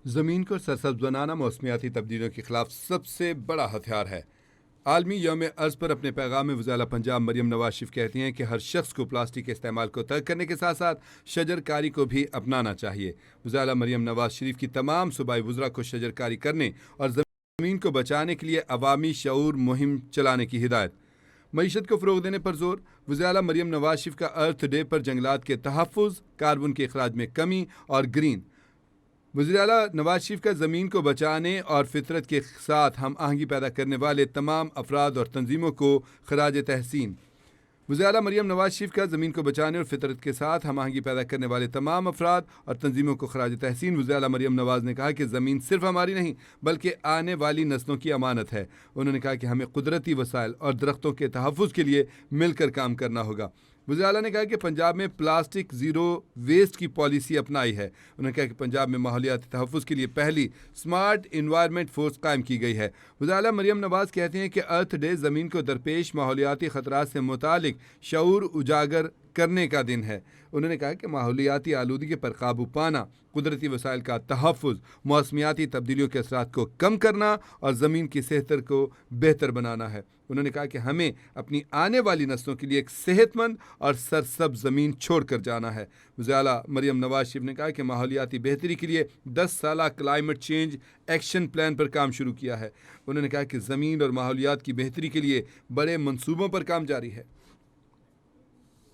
ज़मीन को सरसब्ज बनाना मौसमियाती तब्दीलियों के खिलाफ सबसे बड़ा हथियार है। आलमी यौम अर्ज़ पर अपने पैगाम में वज़ीर आला पंजाब मरियम नवाज शरीफ कहती हैं कि हर शख्स को प्लास्टिक के इस्तेमाल को तर्क करने के साथ साथ शजरकारी को भी अपनाना चाहिए। वज़ीर आला मरियम नवाज शरीफ की तमाम सूबाई वज़रा को शजरकारी करने और ज़मीन को बचाने के लिए अवामी शऊर मुहिम चलाने की हिदायत। मईशत को फ़रोग़ देने पर जोर। वज़ीर आला मरियम नवाज शरीफ का अर्थ डे पर जंगलात के तहफ़्फ़ुज़, कार्बन के अखराज में कमी और ग्रीन। वज़ीर आला नवाज शरीफ का ज़मीन को बचाने और फितरत के साथ हम आहंगी पैदा करने वाले तमाम अफराद और तंजीमों को खराज तहसीन। वज़ीर आला मरियम नवाज शरीफ का ज़मीन को बचाने और फितरत के साथ हम आहंगी पैदा करने वाले तमाम अफराद और तंजीमों को खराज तहसीन। वज़ीर आला मरियम नवाज ने कहा कि ज़मीन सिर्फ हमारी नहीं बल्कि आने वाली नस्लों की अमानत है। उन्होंने कहा कि हमें कुदरती वसाइल और दरख्तों के तहफ़्फ़ुज़ के लिए मिलकर काम करना होगा। वज़ीर आला ने कहा कि पंजाब में प्लास्टिक ज़ीरो वेस्ट की पॉलिसी अपनाई है। उन्होंने कहा कि पंजाब में माहौलियाती तहफ़्फ़ुज़ के लिए पहली स्मार्ट इन्वायरमेंट फोर्स कायम की गई है। वज़ीर आला मरियम नवाज कहते हैं कि अर्थ डे ज़मीन को दरपेश माहौलियाती ख़तरात से मुतालिक शऊर उजागर करने का दिन है। उन्होंने कहा कि माहौलियाती आलूदगी पर काबू पाना, कुदरती वसाइल का तहफ़्फ़ुज़, मौसमियाती तब्दीलियों के असरात को कम करना और ज़मीन की सेहत को बेहतर बनाना है। उन्होंने कहा कि हमें अपनी आने वाली नस्लों के लिए एक सेहतमंद और सरसब्ज ज़मीन छोड़ कर जाना है। वज़ीर आला मरियम नवाज शरीफ ने कहा कि माहौलियाती बेहतरी के लिए 10 साला क्लाइमेट चेंज एक्शन प्लान पर काम शुरू किया है। उन्होंने कहा कि ज़मीन और माहौलियात की बेहतरी के लिए बड़े मंसूबों पर काम जारी है।